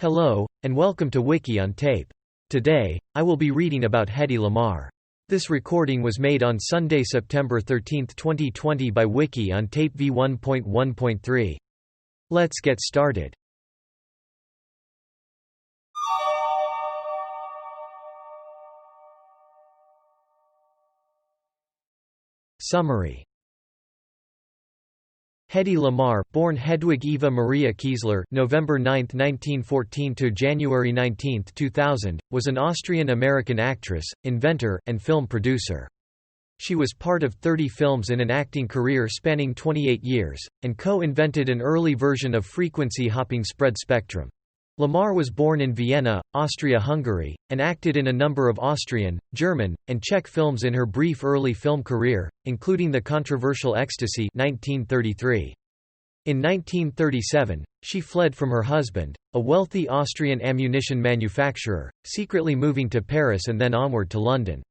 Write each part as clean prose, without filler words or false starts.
Hello, and welcome to Wiki-On-Tape. Today, I will be reading about Hedy Lamarr. This recording was made on Sunday, September 13, 2020 by Wiki-On-Tape v1.1.3. Let's get started. Summary. Hedy Lamarr, born Hedwig Eva Maria Kiesler, November 9, 1914 to January 19, 2000, was an Austrian-American actress, inventor, and film producer. She was part of 30 films in an acting career spanning 28 years, and co-invented an early version of frequency-hopping spread spectrum. Lamarr was born in Vienna, Austria-Hungary, and acted in a number of Austrian, German, and Czech films in her brief early film career, including the controversial Ecstasy 1933. In 1937, she fled from her husband, a wealthy Austrian ammunition manufacturer, secretly moving to Paris and then onward to London.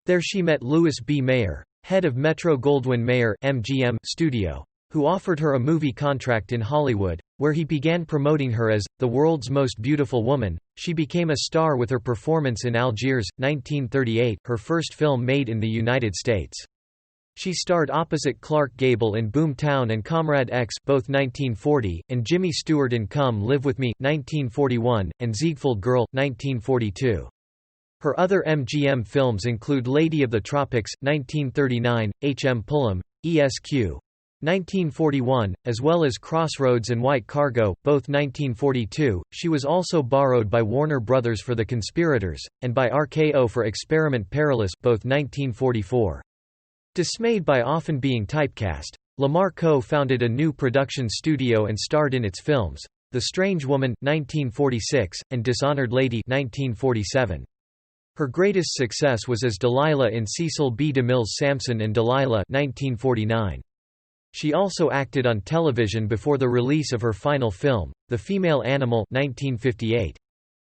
There she met Louis B. Mayer, head of Metro-Goldwyn-Mayer (MGM) studio, who offered her a movie contract in Hollywood, where he began promoting her as the world's most beautiful woman. She became a star with her performance in Algiers, 1938, her first film made in the United States. She starred opposite Clark Gable in Boom Town and Comrade X, both 1940, and Jimmy Stewart in Come Live With Me, 1941, and Ziegfeld Girl, 1942. Her other MGM films include Lady of the Tropics, 1939, H. M. Pullum, ESQ, 1941, as well as Crossroads and White Cargo, both 1942. She was also borrowed by Warner Brothers for The Conspirators, and by RKO for Experiment Perilous, both 1944. Dismayed by often being typecast, Lamarr co-founded a new production studio and starred in its films, The Strange Woman, 1946, and Dishonored Lady, 1947. Her greatest success was as Delilah in Cecil B. DeMille's Samson and Delilah, 1949. She also acted on television before the release of her final film, The Female Animal, 1958.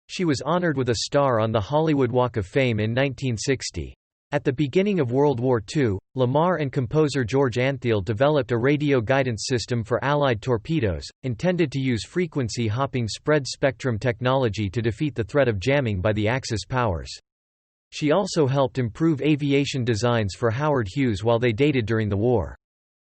She was honored with a star on the Hollywood Walk of Fame in 1960. At the beginning of World War II, Lamarr and composer George Antheil developed a radio guidance system for Allied torpedoes, intended to use frequency-hopping spread spectrum technology to defeat the threat of jamming by the Axis powers. She also helped improve aviation designs for Howard Hughes while they dated during the war.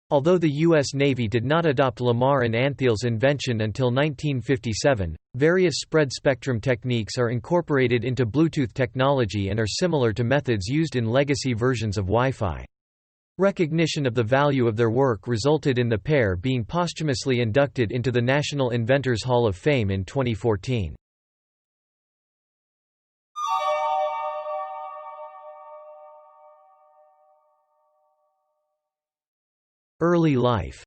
Although the U.S. Navy did not adopt Lamarr and Antheil's invention until 1957, various spread spectrum techniques are incorporated into Bluetooth technology and are similar to methods used in legacy versions of Wi-Fi. Recognition of the value of their work resulted in the pair being posthumously inducted into the National Inventors Hall of Fame in 2014. Early life.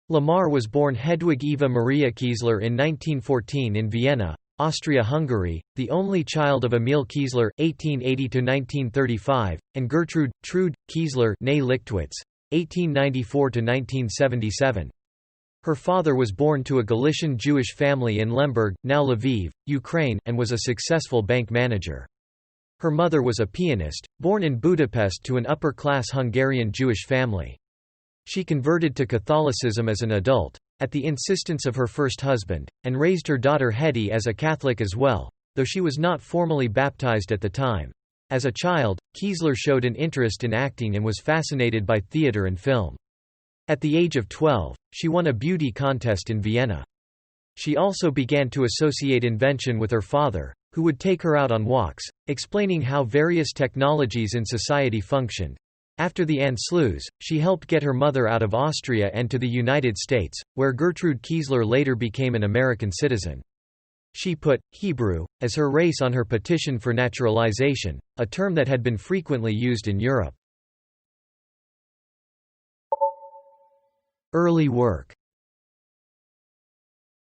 Lamarr was born Hedwig Eva Maria Kiesler in 1914 in Vienna, Austria-Hungary, the only child of Emil Kiesler (1880–1935) and Gertrude Trude Kiesler née Lichtwitz (1894–1977). Her father was born to a Galician Jewish family in Lemberg, now Lviv, Ukraine, and was a successful bank manager. Her mother was a pianist, born in Budapest to an upper-class Hungarian Jewish family. She converted to Catholicism as an adult, at the insistence of her first husband, and raised her daughter Hedy as a Catholic as well, though she was not formally baptized at the time. As a child, Kiesler showed an interest in acting and was fascinated by theater and film. At the age of 12, she won a beauty contest in Vienna. She also began to associate invention with her father, who would take her out on walks, explaining how various technologies in society functioned. After the Anschluss, she helped get her mother out of Austria and to the United States, where Gertrude Kiesler later became an American citizen. She put Hebrew as her race on her petition for naturalization, a term that had been frequently used in Europe. Early work.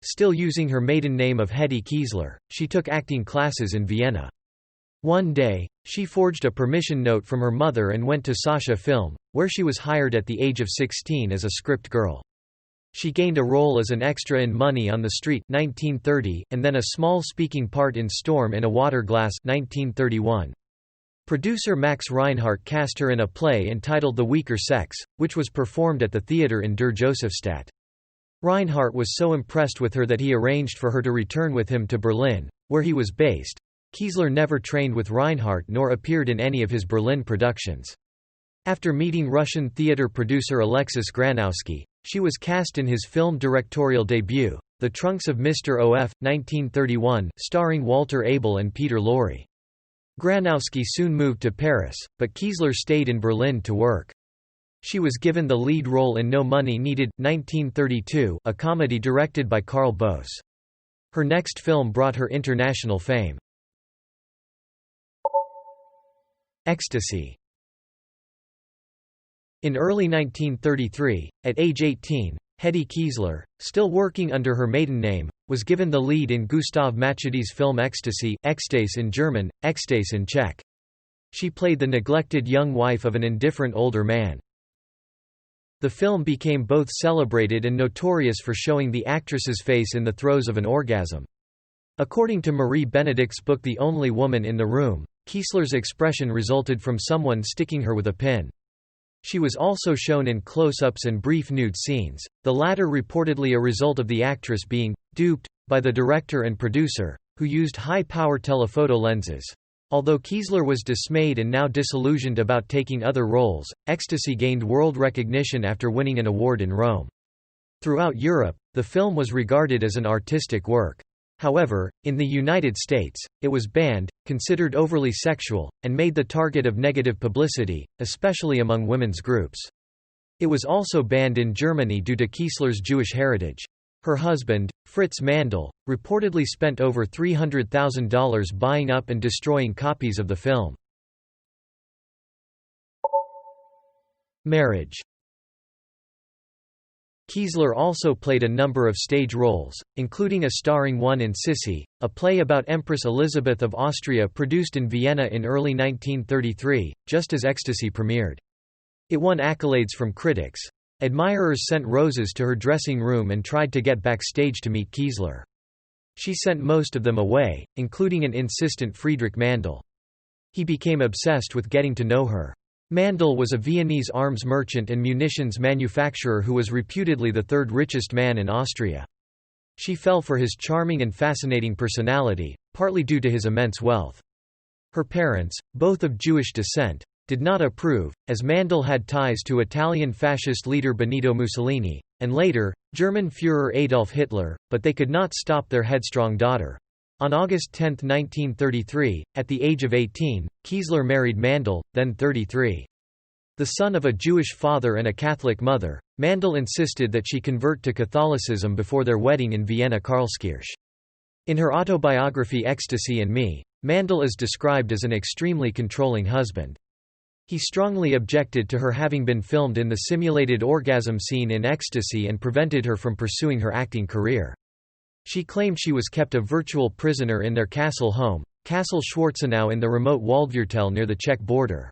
Still using her maiden name of Hedy Kiesler, she took acting classes in Vienna. One day, she forged a permission note from her mother and went to Sasha Film, where she was hired at the age of 16 as a script girl. She gained a role as an extra in Money on the Street 1930, and then a small speaking part in Storm in a Water Glass 1931. Producer Max Reinhardt cast her in a play entitled The Weaker Sex, which was performed at the theatre in Der Josefstadt. Reinhardt was so impressed with her that he arranged for her to return with him to Berlin, where he was based. Kiesler never trained with Reinhardt nor appeared in any of his Berlin productions. After meeting Russian theater producer Alexis Granowski, she was cast in his film directorial debut, The Trunks of Mr. O.F., 1931, starring Walter Abel and Peter Lorre. Granowski soon moved to Paris, but Kiesler stayed in Berlin to work. She was given the lead role in No Money Needed, 1932, a comedy directed by Carl Bose. Her next film brought her international fame. Ecstasy. In early 1933, at age 18, Hedy Kiesler, still working under her maiden name, was given the lead in Gustav Machedy's film Ecstasy, Ecstasy in German, Ecstasy in Czech. She played the neglected young wife of an indifferent older man. The film became both celebrated and notorious for showing the actress's face in the throes of an orgasm. According to Marie Benedict's book The Only Woman in the Room, Kiesler's expression resulted from someone sticking her with a pin. She was also shown in close-ups and brief nude scenes, the latter reportedly a result of the actress being duped by the director and producer, who used high-power telephoto lenses. Although Kiesler was dismayed and now disillusioned about taking other roles, Ecstasy gained world recognition after winning an award in Rome. Throughout Europe, the film was regarded as an artistic work. However, in the United States, it was banned, considered overly sexual, and made the target of negative publicity, especially among women's groups. It was also banned in Germany due to Kiesler's Jewish heritage. Her husband, Fritz Mandl, reportedly spent over $300,000 buying up and destroying copies of the film. Marriage. Kiesler also played a number of stage roles, including a starring one in Sissy, a play about Empress Elizabeth of Austria produced in Vienna in early 1933, just as Ecstasy premiered. It won accolades from critics. Admirers sent roses to her dressing room and tried to get backstage to meet Kiesler. She sent most of them away, including an insistent Friedrich Mandl. He became obsessed with getting to know her. Mandl was a Viennese arms merchant and munitions manufacturer who was reputedly the third richest man in Austria. She fell for his charming and fascinating personality, partly due to his immense wealth. Her parents, both of Jewish descent, did not approve, as Mandl had ties to Italian fascist leader Benito Mussolini, and later, German Führer Adolf Hitler, but they could not stop their headstrong daughter. On August 10, 1933, at the age of 18, Kiesler married Mandl, then 33. The son of a Jewish father and a Catholic mother, Mandl insisted that she convert to Catholicism before their wedding in Vienna Karlskirche. In her autobiography Ecstasy and Me, Mandl is described as an extremely controlling husband. He strongly objected to her having been filmed in the simulated orgasm scene in Ecstasy and prevented her from pursuing her acting career. She claimed she was kept a virtual prisoner in their castle home, Castle Schwarzenau in the remote Waldviertel near the Czech border.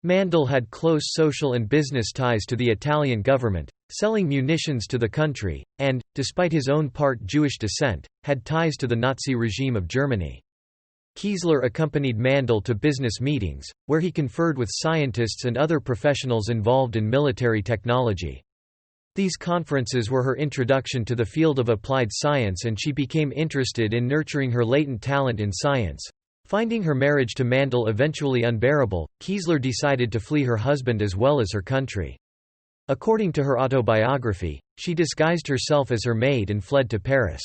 Mandl had close social and business ties to the Italian government, selling munitions to the country, and, despite his own part Jewish descent, had ties to the Nazi regime of Germany. Kiesler accompanied Mandl to business meetings, where he conferred with scientists and other professionals involved in military technology. These conferences were her introduction to the field of applied science, and she became interested in nurturing her latent talent in science. Finding her marriage to Mandl eventually unbearable, Kiesler decided to flee her husband as well as her country. According to her autobiography, she disguised herself as her maid and fled to Paris.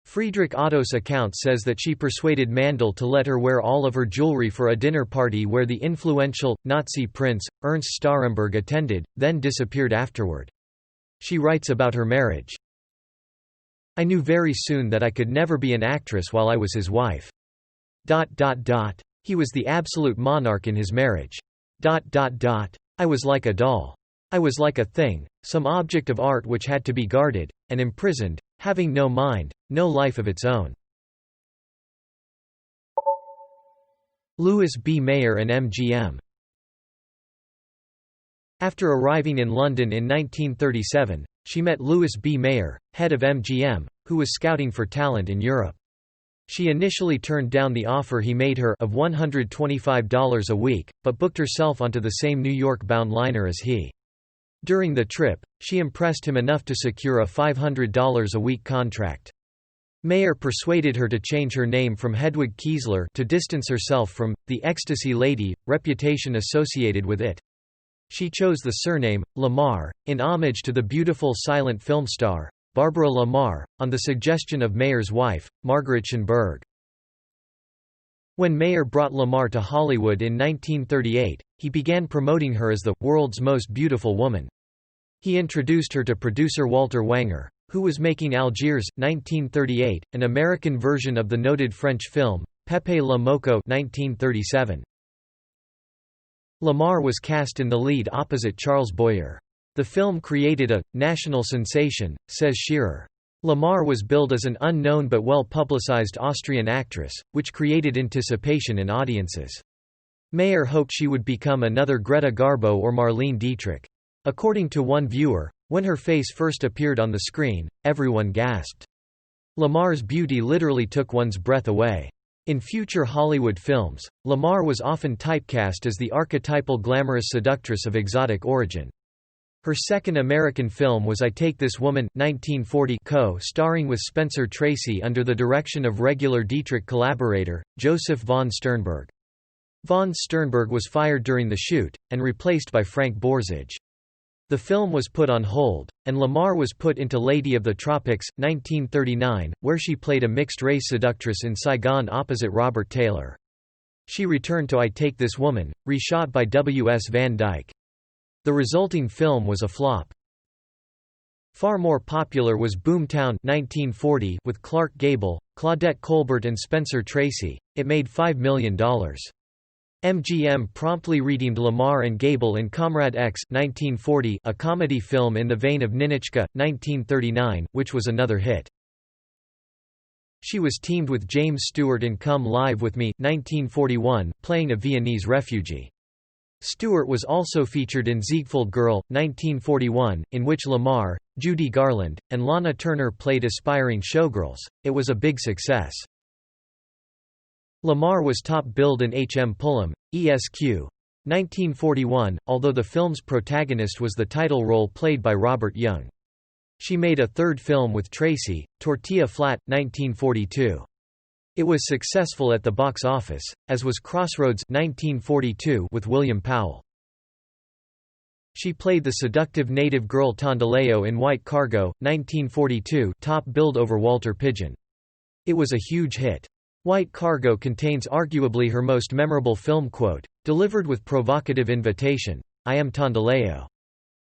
Friedrich Otto's account says that she persuaded Mandl to let her wear all of her jewelry for a dinner party where the influential, Nazi prince, Ernst Starhemberg attended, then disappeared afterward. She writes about her marriage. "I knew very soon that I could never be an actress while I was his wife. He was the absolute monarch in his marriage. I was like a doll. I was like a thing, some object of art which had to be guarded, and imprisoned, having no mind, no life of its own." Louis B. Mayer and MGM. After arriving in London in 1937, she met Louis B. Mayer, head of MGM, who was scouting for talent in Europe. She initially turned down the offer he made her of $125 a week, but booked herself onto the same New York-bound liner as he. During the trip, she impressed him enough to secure a $500 a week contract. Mayer persuaded her to change her name from Hedwig Kiesler to distance herself from the Ecstasy Lady reputation associated with it. She chose the surname Lamarr in homage to the beautiful silent film star Barbara Lamarr, on the suggestion of Mayer's wife, Margaret Schoenberg. When Mayer brought Lamarr to Hollywood in 1938, he began promoting her as the world's most beautiful woman. He introduced her to producer Walter Wanger, who was making Algiers, 1938, an American version of the noted French film, Pépé le Moko 1937. Lamarr was cast in the lead opposite Charles Boyer. The film created a national sensation, says Shearer. Lamarr was billed as an unknown but well-publicized Austrian actress, which created anticipation in audiences. Mayer hoped she would become another Greta Garbo or Marlene Dietrich. According to one viewer, when her face first appeared on the screen, everyone gasped. Lamarr's beauty literally took one's breath away. In future Hollywood films, Lamarr was often typecast as the archetypal glamorous seductress of exotic origin. Her second American film was I Take This Woman 1940, co-starring with Spencer Tracy under the direction of regular Dietrich collaborator, Joseph von Sternberg. Von Sternberg was fired during the shoot, and replaced by Frank Borzage. The film was put on hold, and Lamarr was put into Lady of the Tropics, 1939, where she played a mixed-race seductress in Saigon opposite Robert Taylor. She returned to I Take This Woman, reshot by W. S. Van Dyke. The resulting film was a flop. Far more popular was Boomtown 1940 with Clark Gable, Claudette Colbert and Spencer Tracy. It made $5 million. MGM promptly redeemed Lamarr and Gable in Comrade X 1940, a comedy film in the vein of Ninotchka 1939, which was another hit. She was teamed with James Stewart in Come Live With Me 1941, playing a Viennese refugee. Stewart was also featured in Ziegfeld Girl, 1941, in which Lamarr, Judy Garland, and Lana Turner played aspiring showgirls. It was a big success. Lamarr was top billed in H. M. Pullum, Esq. 1941, although the film's protagonist was the title role played by Robert Young. She made a third film with Tracy, Tortilla Flat, 1942. It was successful at the box office, as was Crossroads 1942 with William Powell. She played the seductive native girl Tondaleo in White Cargo, 1942, top billed over Walter Pidgeon. It was a huge hit. White Cargo contains arguably her most memorable film quote, delivered with provocative invitation, "I am Tondaleo.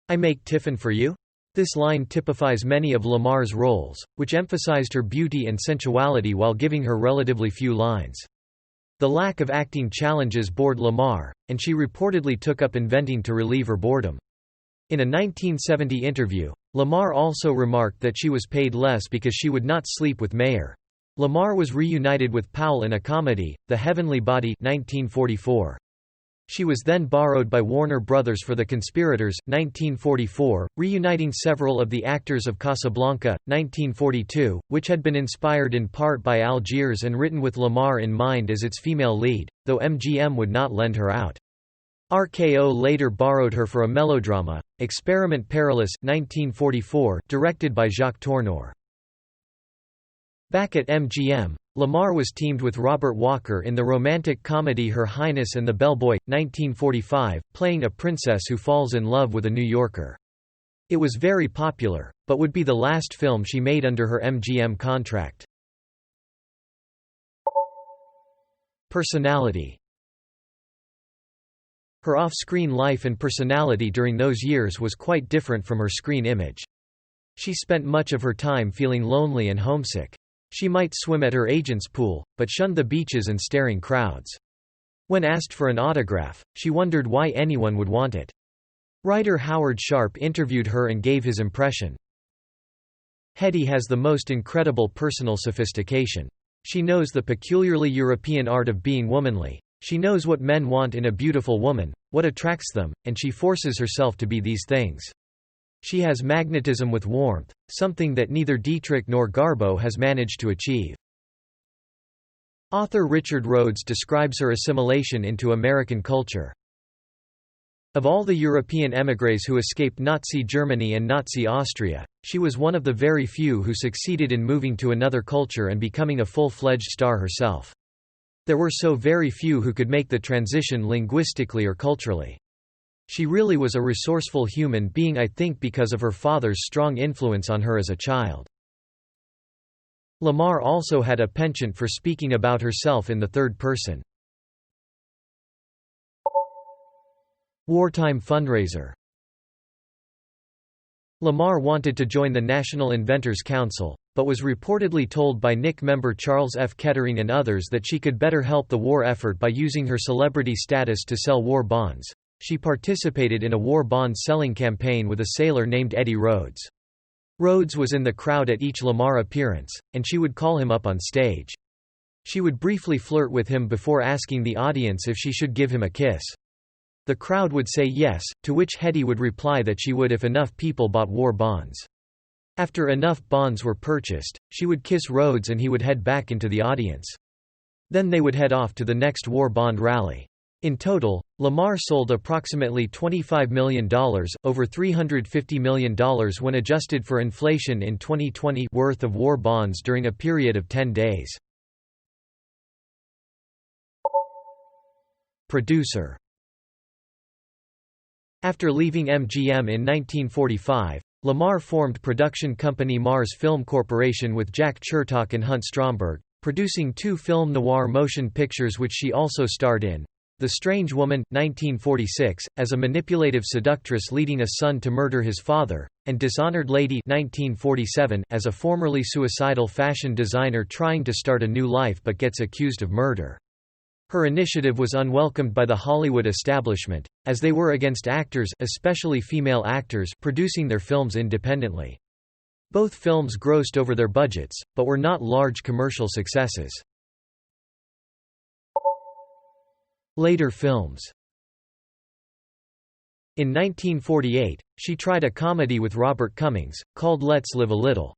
I make tiffin for you?" This line typifies many of Lamarr's roles, which emphasized her beauty and sensuality while giving her relatively few lines. The lack of acting challenges bored Lamarr, and she reportedly took up inventing to relieve her boredom. In a 1970 interview, Lamarr also remarked that she was paid less because she would not sleep with Mayer. Lamarr was reunited with Powell in a comedy, The Heavenly Body 1944. She was then borrowed by Warner Brothers for The Conspirators, 1944, reuniting several of the actors of Casablanca, 1942, which had been inspired in part by Algiers and written with Lamarr in mind as its female lead, though MGM would not lend her out. RKO later borrowed her for a melodrama, Experiment Perilous 1944, directed by Jacques Tourneur. Back at MGM, Lamarr was teamed with Robert Walker in the romantic comedy Her Highness and the Bellboy, 1945, playing a princess who falls in love with a New Yorker. It was very popular, but would be the last film she made under her MGM contract. Personality. Her off-screen life and personality during those years was quite different from her screen image. She spent much of her time feeling lonely and homesick. She might swim at her agent's pool, but shunned the beaches and staring crowds. When asked for an autograph, she wondered why anyone would want it. Writer Howard Sharp interviewed her and gave his impression. Hedy has the most incredible personal sophistication. She knows the peculiarly European art of being womanly. She knows what men want in a beautiful woman, what attracts them, and she forces herself to be these things. She has magnetism with warmth, something that neither Dietrich nor Garbo has managed to achieve. Author Richard Rhodes describes her assimilation into American culture. Of all the European émigrés who escaped Nazi Germany and Nazi Austria, she was one of the very few who succeeded in moving to another culture and becoming a full-fledged star herself. There were so very few who could make the transition linguistically or culturally. She really was a resourceful human being, I think, because of her father's strong influence on her as a child. Lamarr also had a penchant for speaking about herself in the third person. Wartime fundraiser. Lamarr wanted to join the National Inventors Council, but was reportedly told by NIC member Charles F. Kettering and others that she could better help the war effort by using her celebrity status to sell war bonds. She participated in a war bond selling campaign with a sailor named Eddie Rhodes. Rhodes was in the crowd at each Lamarr appearance, and she would call him up on stage. She would briefly flirt with him before asking the audience if she should give him a kiss. The crowd would say yes, to which Hedy would reply that she would if enough people bought war bonds. After enough bonds were purchased, she would kiss Rhodes and he would head back into the audience. Then they would head off to the next war bond rally. In total, Lamarr sold approximately $25 million, over $350 million when adjusted for inflation in 2020 worth of war bonds during a period of 10 days. Producer. After leaving MGM in 1945, Lamarr formed production company Mars Film Corporation with Jack Chertok and Hunt Stromberg, producing 2 film noir motion pictures which she also starred in. The Strange Woman, 1946, as a manipulative seductress leading a son to murder his father, and Dishonored Lady, 1947, as a formerly suicidal fashion designer trying to start a new life but gets accused of murder. Her initiative was unwelcomed by the Hollywood establishment, as they were against actors, especially female actors, producing their films independently. Both films grossed over their budgets, but were not large commercial successes. Later films. In 1948, she tried a comedy with Robert Cummings, called Let's Live a Little.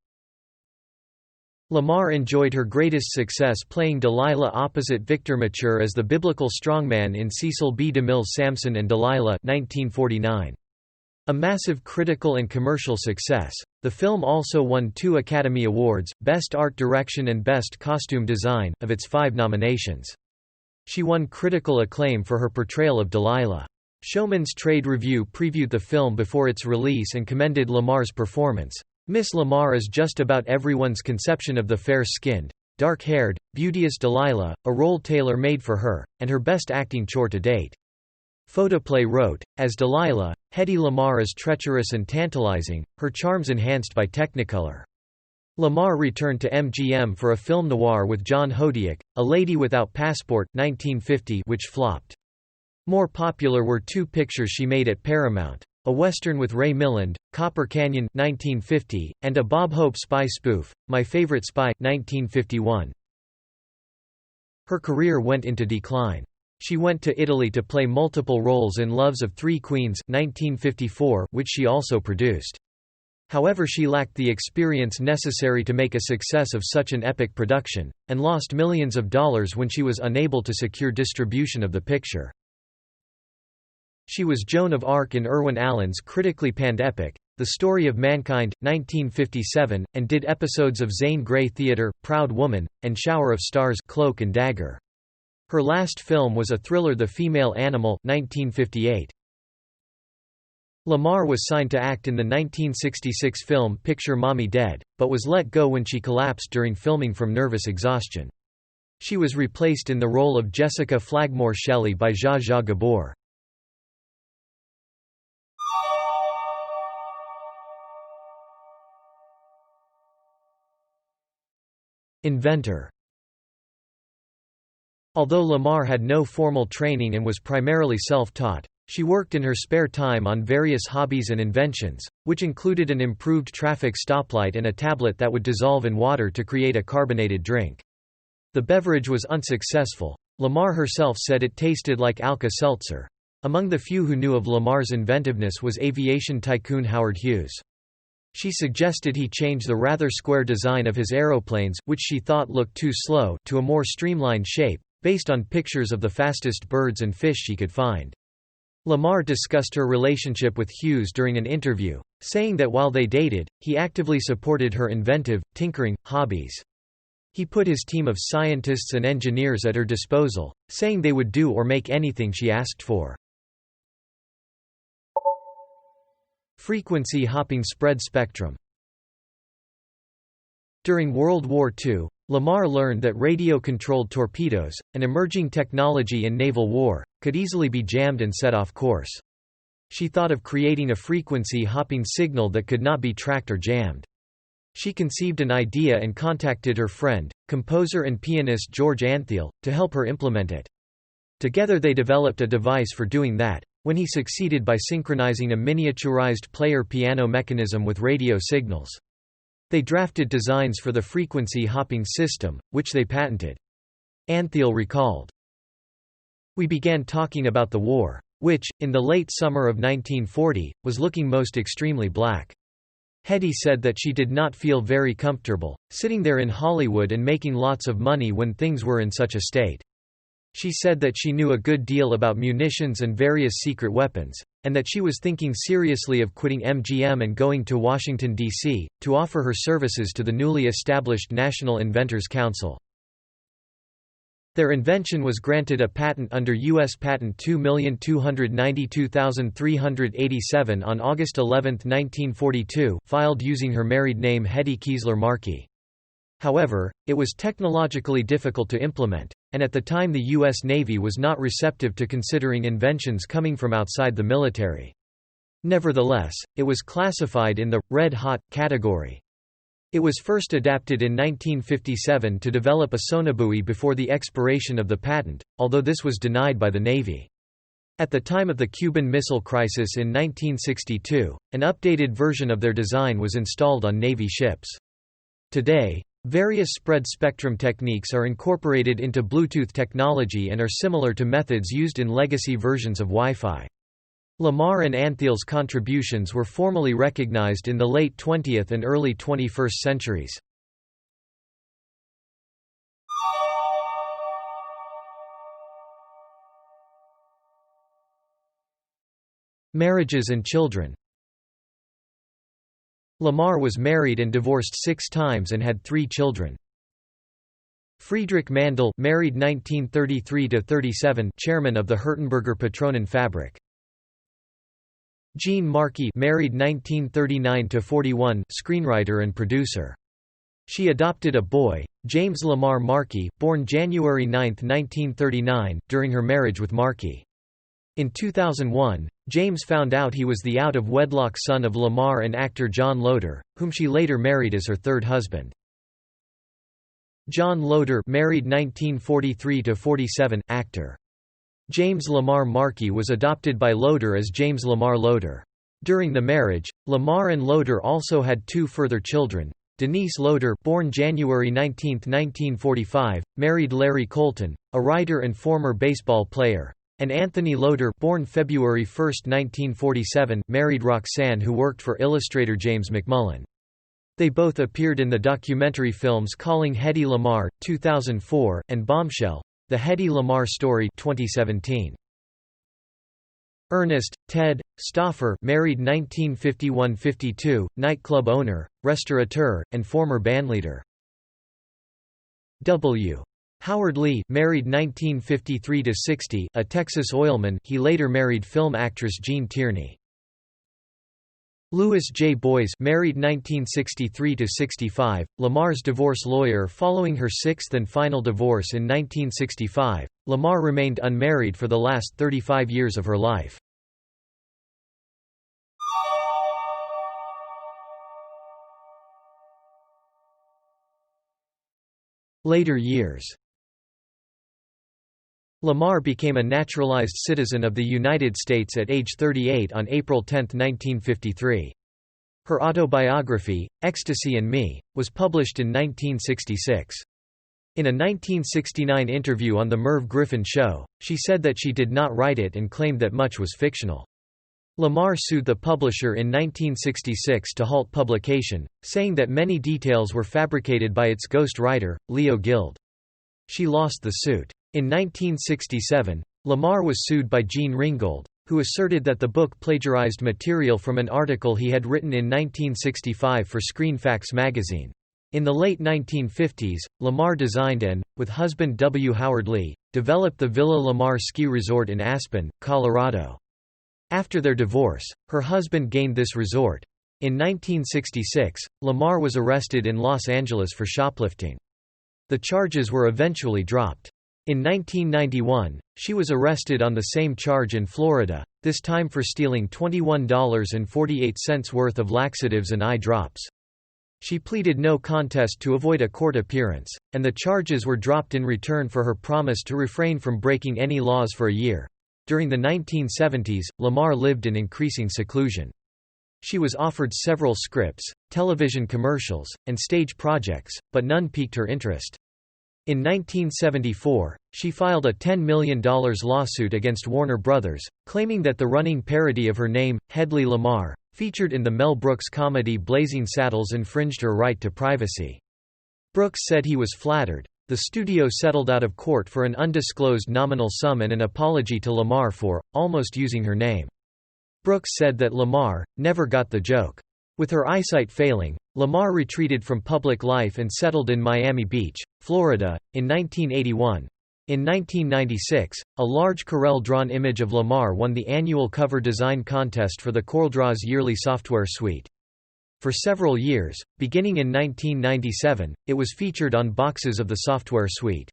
Lamarr enjoyed her greatest success playing Delilah opposite Victor Mature as the biblical strongman in Cecil B. DeMille's Samson and Delilah 1949. A massive critical and commercial success, the film also won 2 Academy Awards, Best Art Direction and Best Costume Design, of its 5 nominations. She won critical acclaim for her portrayal of Delilah. Showman's Trade Review previewed the film before its release and commended Lamarr's performance. Miss Lamarr is just about everyone's conception of the fair-skinned, dark-haired, beauteous Delilah, a role tailor-made for her, and her best acting chore to date. Photoplay wrote, as Delilah, Hedy Lamarr is treacherous and tantalizing, her charms enhanced by Technicolor. Lamarr returned to MGM for a film noir with John Hodiak, A Lady Without Passport 1950, which flopped. More popular were 2 pictures she made at Paramount. A Western with Ray Milland, Copper Canyon 1950, and a Bob Hope spy spoof, My Favorite Spy 1951. Her career went into decline. She went to Italy to play multiple roles in Loves of 3 Queens 1954, which she also produced. However, she lacked the experience necessary to make a success of such an epic production, and lost millions of dollars when she was unable to secure distribution of the picture. She was Joan of Arc in Irwin Allen's critically panned epic, The Story of Mankind, 1957, and did episodes of Zane Grey Theatre, Proud Woman, and Shower of Stars, Cloak and Dagger. Her last film was a thriller The Female Animal, 1958. Lamarr was signed to act in the 1966 film Picture Mommy Dead, but was let go when she collapsed during filming from nervous exhaustion. She was replaced in the role of Jessica Flagmore Shelley by Zsa Zsa Gabor. Inventor. Although Lamarr had no formal training and was primarily self-taught, she worked in her spare time on various hobbies and inventions, which included an improved traffic stoplight and a tablet that would dissolve in water to create a carbonated drink. The beverage was unsuccessful. Lamarr herself said it tasted like Alka-Seltzer. Among the few who knew of Lamarr's inventiveness was aviation tycoon Howard Hughes. She suggested he change the rather square design of his aeroplanes, which she thought looked too slow, to a more streamlined shape, based on pictures of the fastest birds and fish she could find. Lamarr discussed her relationship with Hughes during an interview, saying that while they dated, he actively supported her inventive, tinkering, hobbies. He put his team of scientists and engineers at her disposal, saying they would do or make anything she asked for. Frequency hopping spread spectrum. During World War II, Lamarr learned that radio-controlled torpedoes, an emerging technology in naval war, could easily be jammed and set off course. She thought of creating a frequency-hopping signal that could not be tracked or jammed. She conceived an idea and contacted her friend, composer and pianist George Antheil, to help her implement it. Together they developed a device for doing that, when he succeeded by synchronizing a miniaturized player piano mechanism with radio signals. They drafted designs for the frequency hopping system, which they patented. Antheil recalled, "We began talking about the war, which, in the late summer of 1940, was looking most extremely black. Hedy said that she did not feel very comfortable, sitting there in Hollywood and making lots of money when things were in such a state. She said that she knew a good deal about munitions and various secret weapons, and that she was thinking seriously of quitting MGM and going to Washington, D.C., to offer her services to the newly established National Inventors Council." Their invention was granted a patent under U.S. Patent 2,292,387 on August 11, 1942, filed using her married name Hedy Lamarr. However, it was technologically difficult to implement, and at the time the U.S. Navy was not receptive to considering inventions coming from outside the military. Nevertheless, it was classified in the «red hot» category. It was first adapted in 1957 to develop a sonobuoy before the expiration of the patent, although this was denied by the Navy. At the time of the Cuban Missile Crisis in 1962, an updated version of their design was installed on Navy ships. Today, various spread spectrum techniques are incorporated into Bluetooth technology and are similar to methods used in legacy versions of Wi-Fi. Lamarr and Antheil's contributions were formally recognized in the late 20th and early 21st centuries. Marriages and children. Lamarr was married and divorced 6 times and had 3 children. Friedrich Mandl, married 1933–37, chairman of the Hertenberger Patronen Fabrik. Jean Markey, married 1939–41, screenwriter and producer. She adopted a boy, James Lamarr Markey, born January 9, 1939, during her marriage with Markey. In 2001, James found out he was the out-of-wedlock son of Lamarr and actor John Loder, whom she later married as her third husband. John Loder, married 1943–47, actor. James Lamarr Markey was adopted by Loder as James Lamarr Loder. During the marriage, Lamarr and Loder also had 2 further children. Denise Loder, born January 19, 1945, married Larry Colton, a writer and former baseball player, and Anthony Loder, born February 1, 1947, married Roxanne, who worked for illustrator James McMullen. They both appeared in the documentary films Calling Hedy Lamarr, 2004, and Bombshell: The Hedy Lamarr Story, 2017. Ernest, Ted, Stauffer, married 1951–52, nightclub owner, restaurateur, and former bandleader. W. Howard Lee, married 1953–60, a Texas oilman. He later married film actress Jean Tierney. Louis J. Boys, married 1963–65, Lamarr's divorce lawyer following her 6th and final divorce in 1965. Lamarr remained unmarried for the last 35 years of her life. Later years. Lamarr became a naturalized citizen of the United States at age 38 on April 10, 1953. Her autobiography, Ecstasy and Me, was published in 1966. In a 1969 interview on The Merv Griffin Show, she said that she did not write it and claimed that much was fictional. Lamarr sued the publisher in 1966 to halt publication, saying that many details were fabricated by its ghost writer, Leo Guild. She lost the suit. In 1967, Lamarr was sued by Jean Ringgold, who asserted that the book plagiarized material from an article he had written in 1965 for ScreenFacts magazine. In the late 1950s, Lamarr designed and, with husband W. Howard Lee, developed the Villa Lamarr ski resort in Aspen, Colorado. After their divorce, her husband gained this resort. In 1966, Lamarr was arrested in Los Angeles for shoplifting. The charges were eventually dropped. In 1991, she was arrested on the same charge in Florida, this time for stealing $21.48 worth of laxatives and eye drops. She pleaded no contest to avoid a court appearance, and the charges were dropped in return for her promise to refrain from breaking any laws for a year. During the 1970s, Lamarr lived in increasing seclusion. She was offered several scripts, television commercials, and stage projects, but none piqued her interest. In 1974, she filed a $10 million lawsuit against Warner Brothers, claiming that the running parody of her name, Hedy Lamarr, featured in the Mel Brooks comedy Blazing Saddles, infringed her right to privacy. Brooks said he was flattered. The studio settled out of court for an undisclosed nominal sum and an apology to Lamarr for, almost using her name. Brooks said that Lamarr never got the joke. With her eyesight failing, Lamarr retreated from public life and settled in Miami Beach, Florida, in 1981. In 1996, a large Corel-drawn image of Lamarr won the annual cover design contest for the CorelDRAW's yearly software suite. For several years, beginning in 1997, it was featured on boxes of the software suite.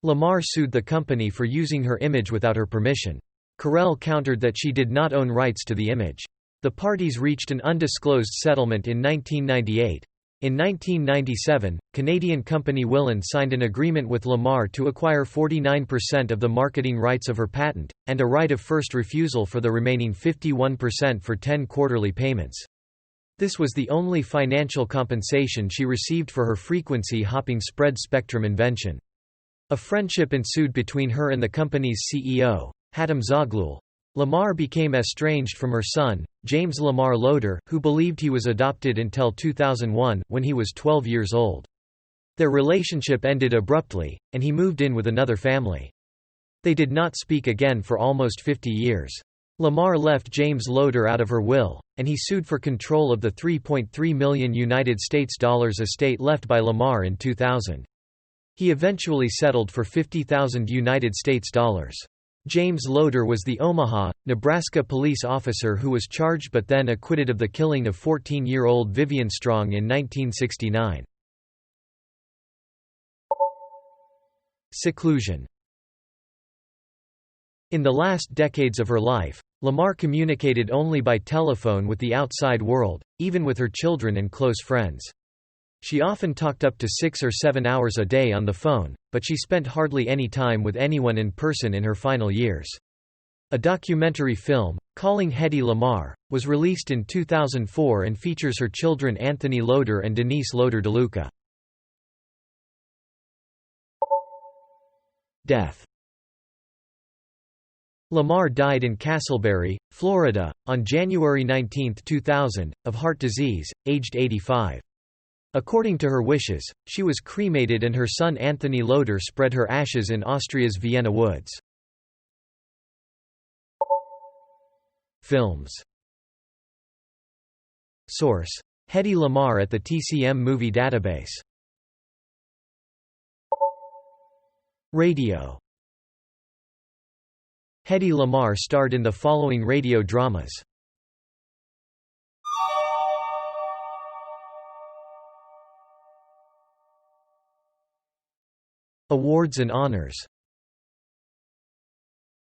Lamarr sued the company for using her image without her permission. Corel countered that she did not own rights to the image. The parties reached an undisclosed settlement in 1998. In 1997, Canadian company Willan signed an agreement with Lamarr to acquire 49% of the marketing rights of her patent, and a right of first refusal for the remaining 51% for 10 quarterly payments. This was the only financial compensation she received for her frequency-hopping spread spectrum invention. A friendship ensued between her and the company's CEO, Hatem Zaghloul. Lamarr became estranged from her son, James Lamarr Loader, who believed he was adopted until 2001, when he was 12 years old. Their relationship ended abruptly, and he moved in with another family. They did not speak again for almost 50 years. Lamarr left James Loader out of her will, and he sued for control of the $3.3 million United States dollars estate left by Lamarr in 2000. He eventually settled for $50,000 United States dollars. James Loader was the Omaha, Nebraska police officer who was charged but then acquitted of the killing of 14-year-old Vivian Strong in 1969. Seclusion. In the last decades of her life, Lamarr communicated only by telephone with the outside world, even with her children and close friends. She often talked up to 6 or 7 hours a day on the phone, but she spent hardly any time with anyone in person in her final years. A documentary film, Calling Hedy Lamarr, was released in 2004 and features her children Anthony Loader and Denise Loader DeLuca. Death. Lamarr died in Castleberry, Florida, on January 19, 2000, of heart disease, aged 85. According to her wishes, she was cremated and her son Anthony Loader spread her ashes in Austria's Vienna woods. Films. Source: Hedy Lamarr at the TCM Movie Database. Radio. Hedy Lamarr starred in the following radio dramas. Awards and honors.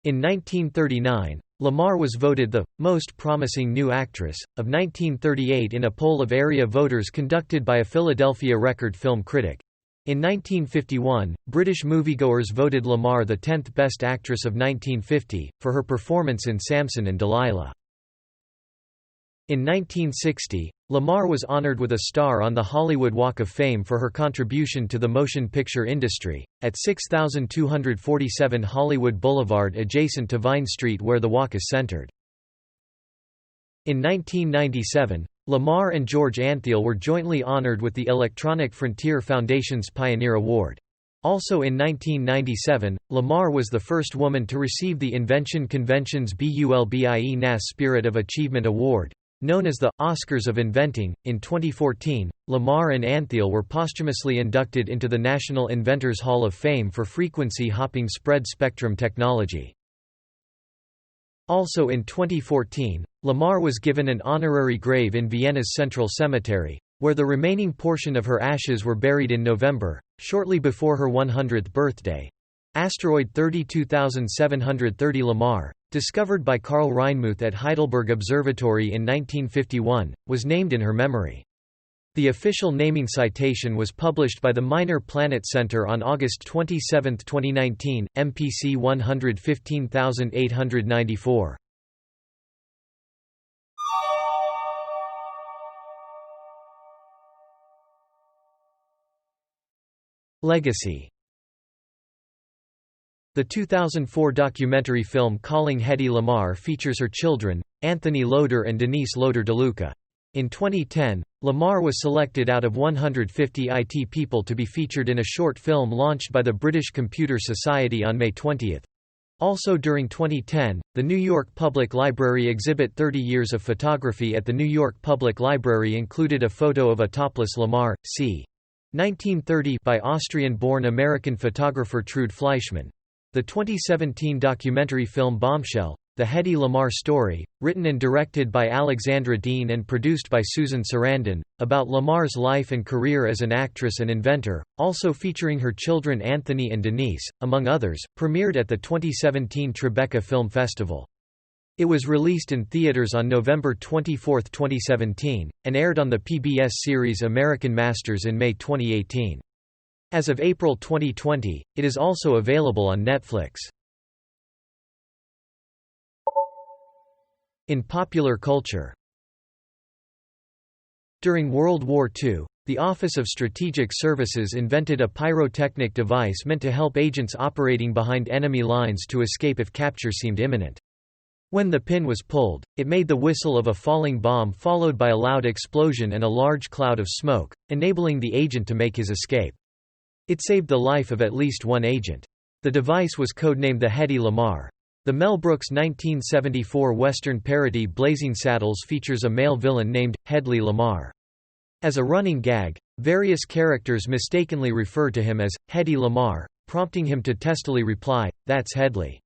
In 1939, Lamarr was voted the most promising new actress of 1938 in a poll of area voters conducted by a Philadelphia record film critic. In 1951, British moviegoers voted Lamarr the 10th best actress of 1950 for her performance in Samson and Delilah. In 1960, Lamarr was honored with a star on the Hollywood Walk of Fame for her contribution to the motion picture industry, at 6247 Hollywood Boulevard adjacent to Vine Street where the walk is centered. In 1997, Lamarr and George Antheil were jointly honored with the Electronic Frontier Foundation's Pioneer Award. Also in 1997, Lamarr was the first woman to receive the Invention Convention's BULBIE-NAS Spirit of Achievement Award, known as the Oscars of Inventing. In 2014, Lamarr and Antheil were posthumously inducted into the National Inventors Hall of Fame for frequency hopping spread spectrum technology. Also in 2014, Lamarr was given an honorary grave in Vienna's Central Cemetery, where the remaining portion of her ashes were buried in November, shortly before her 100th birthday. Asteroid 32730 Lamarr, discovered by Karl Reinmuth at Heidelberg Observatory in 1951, was named in her memory. The official naming citation was published by the Minor Planet Center on August 27, 2019, MPC 115894. Legacy. The 2004 documentary film Calling Hedy Lamarr features her children, Anthony Loder and Denise Loder DeLuca. In 2010, Lamarr was selected out of 150 IT people to be featured in a short film launched by the British Computer Society on May 20. Also during 2010, the New York Public Library exhibit 30 Years of Photography at the New York Public Library included a photo of a topless Lamarr, c. 1930 by Austrian-born American photographer Trude Fleischmann. The 2017 documentary film Bombshell, The Hedy Lamarr Story, written and directed by Alexandra Dean and produced by Susan Sarandon, about Lamarr's life and career as an actress and inventor, also featuring her children Anthony and Denise, among others, premiered at the 2017 Tribeca Film Festival. It was released in theaters on November 24, 2017, and aired on the PBS series American Masters in May 2018. As of April 2020, it is also available on Netflix. In popular culture. During World War II, the Office of Strategic Services invented a pyrotechnic device meant to help agents operating behind enemy lines to escape if capture seemed imminent. When the pin was pulled, it made the whistle of a falling bomb followed by a loud explosion and a large cloud of smoke, enabling the agent to make his escape. It saved the life of at least one agent. The device was codenamed the Hedy Lamarr. The Mel Brooks 1974 Western parody Blazing Saddles features a male villain named Hedy Lamarr. As a running gag, various characters mistakenly refer to him as Hedy Lamarr, prompting him to testily reply, "That's Hedley."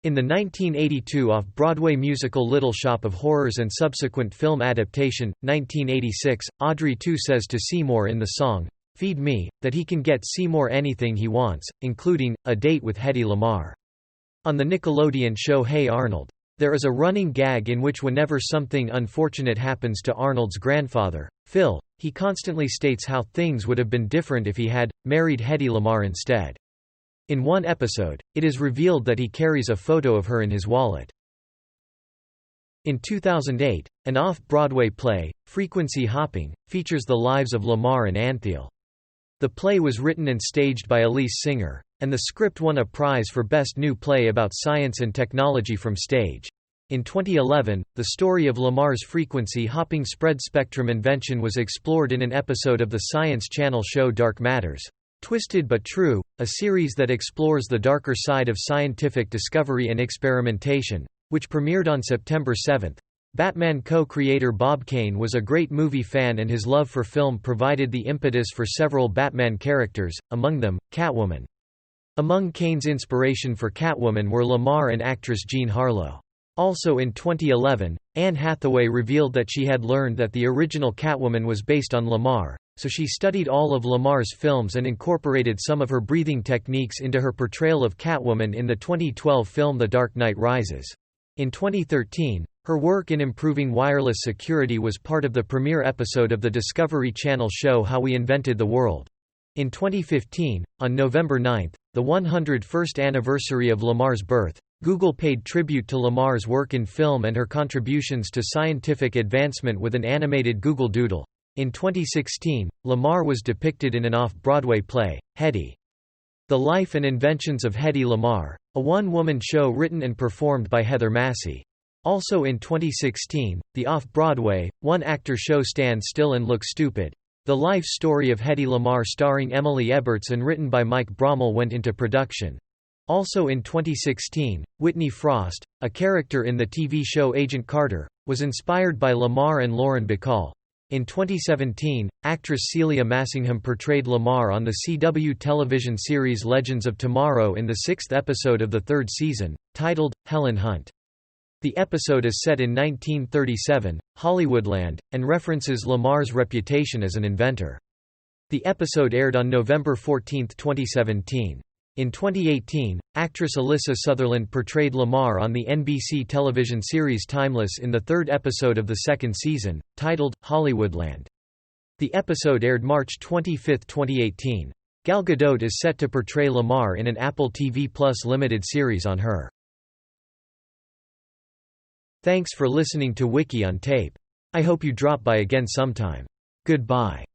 In the 1982 off-Broadway musical Little Shop of Horrors and subsequent film adaptation, 1986, Audrey II says to Seymour in the song, "Feed Me," that he can get Seymour anything he wants, including a date with Hedy Lamarr. On the Nickelodeon show Hey Arnold, there is a running gag in which whenever something unfortunate happens to Arnold's grandfather, Phil, he constantly states how things would have been different if he had married Hedy Lamarr instead. In one episode, it is revealed that he carries a photo of her in his wallet. In 2008, an off-Broadway play, Frequency Hopping, features the lives of Lamarr and Antheil. The play was written and staged by Elise Singer, and the script won a prize for Best New Play about Science and Technology from Stage. In 2011, the story of Lamarr's frequency hopping spread spectrum invention was explored in an episode of the Science Channel show Dark Matters. Twisted but True, a series that explores the darker side of scientific discovery and experimentation, which premiered on September 7. Batman co-creator Bob Kane was a great movie fan and his love for film provided the impetus for several Batman characters, among them, Catwoman. Among Kane's inspiration for Catwoman were Lamarr and actress Jean Harlow. Also in 2011, Anne Hathaway revealed that she had learned that the original Catwoman was based on Lamarr, so she studied all of Lamarr's films and incorporated some of her breathing techniques into her portrayal of Catwoman in the 2012 film The Dark Knight Rises. In 2013, her work in improving wireless security was part of the premiere episode of the Discovery Channel show How We Invented the World. In 2015, on November 9, the 101st anniversary of Lamarr's birth, Google paid tribute to Lamarr's work in film and her contributions to scientific advancement with an animated Google Doodle. In 2016, Lamarr was depicted in an off-Broadway play, Hedy. The Life and Inventions of Hedy Lamarr, a one-woman show written and performed by Heather Massey. Also in 2016, the off-Broadway, one-actor show Stand Still and Look Stupid, The life story of Hedy Lamarr starring Emily Eberts and written by Mike Brommel went into production. Also in 2016, Whitney Frost, a character in the TV show Agent Carter, was inspired by Lamarr and Lauren Bacall. In 2017, actress Celia Massingham portrayed Lamarr on the CW television series Legends of Tomorrow in the 6th episode of the 3rd season, titled, Helen Hunt. The episode is set in 1937, Hollywoodland, and references Lamarr's reputation as an inventor. The episode aired on November 14, 2017. In 2018, actress Alyssa Sutherland portrayed Lamarr on the NBC television series Timeless in the 3rd episode of the 2nd season, titled, Hollywoodland. The episode aired March 25, 2018. Gal Gadot is set to portray Lamarr in an Apple TV Plus limited series on her. Thanks for listening to Wiki-On-Tape. I hope you drop by again sometime. Goodbye.